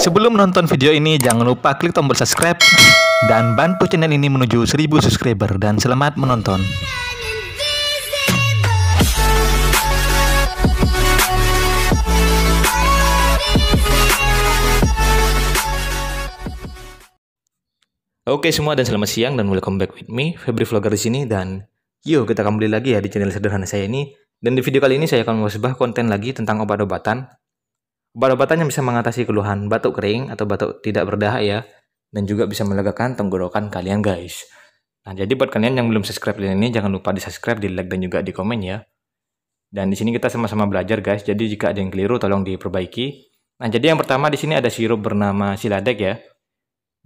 Sebelum menonton video ini, jangan lupa klik tombol subscribe dan bantu channel ini menuju 1000 subscriber, dan selamat menonton. Oke semua, dan selamat siang dan welcome back with me, Febri Vlogger di sini. Dan yuk kita kembali lagi ya di channel sederhana saya ini. Dan di video kali ini saya akan membuat sebuah konten lagi tentang obat-obatan. Obat-obatan yang bisa mengatasi keluhan batuk kering atau batuk tidak berdahak ya, dan juga bisa melegakan tenggorokan kalian guys. Nah, jadi buat kalian yang belum subscribe channel ini, jangan lupa di subscribe, di like, dan juga di komen ya. Dan di sini kita sama-sama belajar guys. Jadi jika ada yang keliru tolong diperbaiki. Nah, jadi yang pertama di sini ada sirup bernama Siladek ya,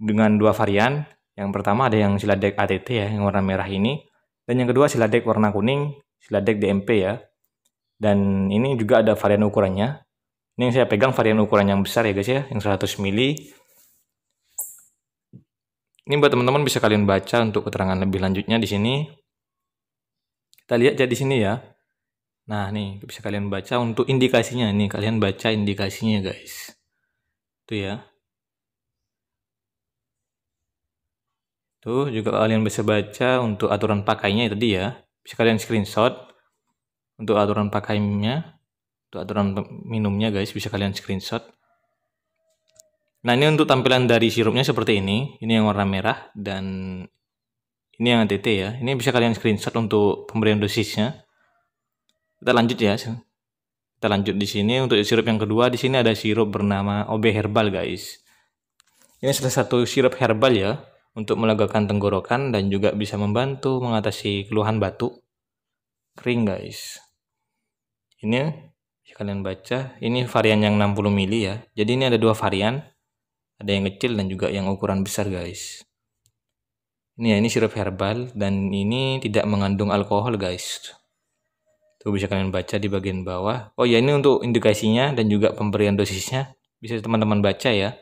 dengan dua varian. Yang pertama ada yang Siladek ATT ya, yang warna merah ini, dan yang kedua Siladek warna kuning, Siladek DMP ya. Dan ini juga ada varian ukurannya. Ini yang saya pegang varian ukuran yang besar ya guys ya, yang 100 ml. Ini buat teman-teman bisa kalian baca untuk keterangan lebih lanjutnya di sini. Kita lihat ya di sini ya. Nah, nih bisa kalian baca untuk indikasinya. Nih kalian baca indikasinya guys. Itu ya. Tuh juga kalian bisa baca untuk aturan pakainya tadi ya. Bisa kalian screenshot untuk aturan pakainya. Untuk aturan minumnya guys, bisa kalian screenshot. Nah, ini untuk tampilan dari sirupnya seperti ini. Ini yang warna merah dan ini yang ATT ya. Ini bisa kalian screenshot untuk pemberian dosisnya. Kita lanjut ya. Kita lanjut di sini untuk sirup yang kedua. Di sini ada sirup bernama OB Herbal guys. Ini salah satu sirup herbal ya, untuk melegakan tenggorokan dan juga bisa membantu mengatasi keluhan batuk kering guys. Ini kalian baca, ini varian yang 60 ml ya. Jadi ini ada dua varian, ada yang kecil dan juga yang ukuran besar guys. Ini ya, ini sirup herbal dan ini tidak mengandung alkohol guys. Tuh bisa kalian baca di bagian bawah. Oh ya, ini untuk indikasinya dan juga pemberian dosisnya bisa teman-teman baca ya.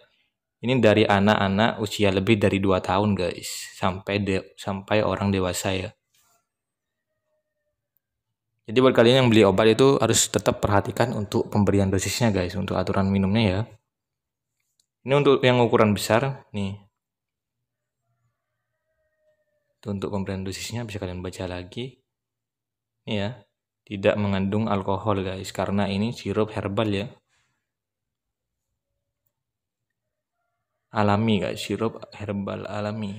Ini dari anak-anak usia lebih dari 2 tahun guys, sampai orang dewasa ya. Jadi buat kalian yang beli obat itu harus tetap perhatikan untuk pemberian dosisnya guys, untuk aturan minumnya ya. Ini untuk yang ukuran besar nih. Itu untuk pemberian dosisnya bisa kalian baca lagi. Ini ya, tidak mengandung alkohol guys, karena ini sirup herbal ya. Alami guys, sirup herbal alami.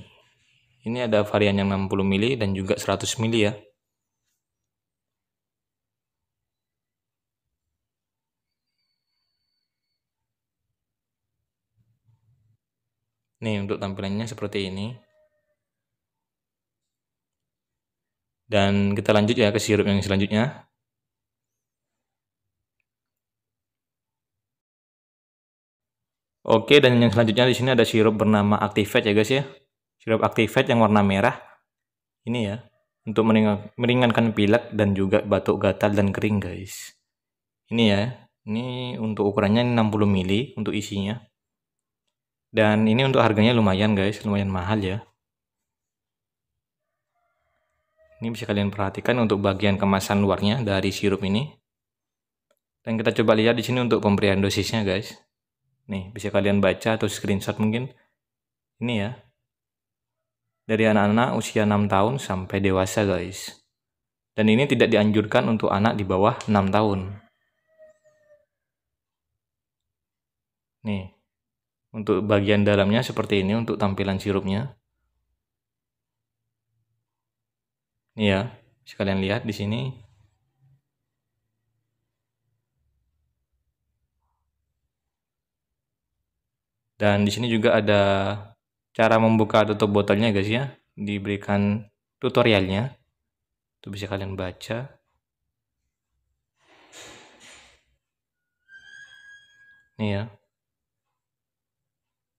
Ini ada varian yang 60 ml dan juga 100 ml ya. Nih untuk tampilannya seperti ini. Dan kita lanjut ya ke sirup yang selanjutnya. Oke, dan yang selanjutnya di sini ada sirup bernama Activate ya guys ya. Sirup Activate yang warna merah. Ini ya, untuk meringankan pilek dan juga batuk gatal dan kering guys. Ini ya. Ini untuk ukurannya 60 ml untuk isinya. Dan ini untuk harganya lumayan guys, lumayan mahal ya. Ini bisa kalian perhatikan untuk bagian kemasan luarnya dari sirup ini. Dan kita coba lihat di sini untuk pemberian dosisnya guys. Nih, bisa kalian baca atau screenshot mungkin. Ini ya. Dari anak-anak usia 6 tahun sampai dewasa guys. Dan ini tidak dianjurkan untuk anak di bawah 6 tahun. Nih. Untuk bagian dalamnya seperti ini untuk tampilan sirupnya. Ini ya, bisa kalian lihat di sini. Dan di sini juga ada cara membuka tutup botolnya guys ya. Diberikan tutorialnya. Itu bisa kalian baca. Ini ya.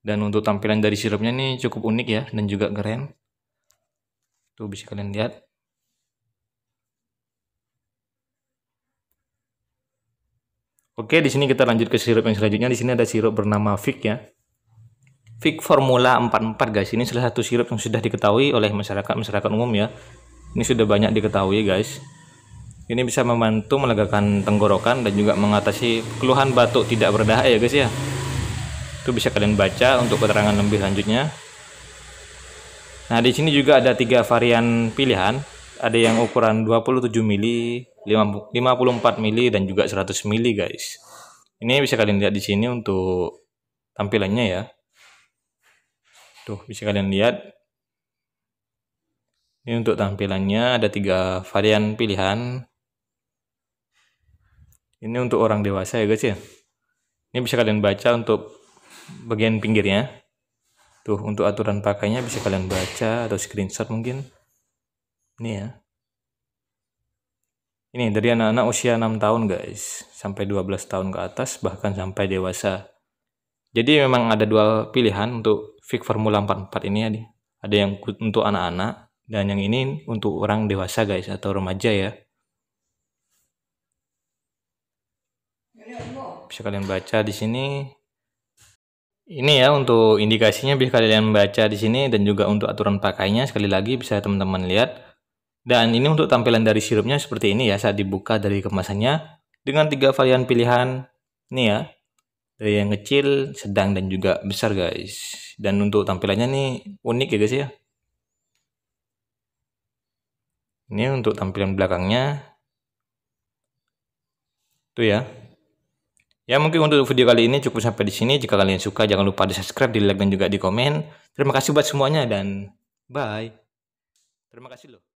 Dan untuk tampilan dari sirupnya ini cukup unik ya, dan juga keren. Tuh bisa kalian lihat. Oke, di sini kita lanjut ke sirup yang selanjutnya. Di sini ada sirup bernama Vic ya. Vic Formula 44 guys. Ini salah satu sirup yang sudah diketahui oleh masyarakat umum ya. Ini sudah banyak diketahui guys. Ini bisa membantu melegakan tenggorokan dan juga mengatasi keluhan batuk tidak berdahak ya guys ya. Itu bisa kalian baca untuk keterangan lebih lanjutnya. Nah, di sini juga ada 3 varian pilihan. Ada yang ukuran 27 mili, 54 mili dan juga 100 mili, guys. Ini bisa kalian lihat di sini untuk tampilannya ya. Tuh, bisa kalian lihat. Ini untuk tampilannya ada 3 varian pilihan. Ini untuk orang dewasa ya, guys ya. Ini bisa kalian baca untuk bagian pinggirnya. Tuh, untuk aturan pakainya bisa kalian baca atau screenshot mungkin. Ini ya. Ini dari anak-anak usia 6 tahun, guys, sampai 12 tahun ke atas, bahkan sampai dewasa. Jadi memang ada 2 pilihan untuk Vic Formula 44 ini ya. Ada yang untuk anak-anak dan yang ini untuk orang dewasa, guys, atau remaja ya. Bisa kalian baca di sini. Ini ya untuk indikasinya bisa kalian baca di sini, dan juga untuk aturan pakainya sekali lagi bisa teman-teman lihat. Dan ini untuk tampilan dari sirupnya seperti ini ya saat dibuka dari kemasannya dengan 3 varian pilihan. Ini ya. Dari yang kecil, sedang dan juga besar, guys. Dan untuk tampilannya nih unik ya, guys ya. Ini untuk tampilan belakangnya. Tuh ya. Ya, mungkin untuk video kali ini cukup sampai di sini. Jika kalian suka, jangan lupa di subscribe, di like, dan juga di komen. Terima kasih buat semuanya, dan bye. Terima kasih loh.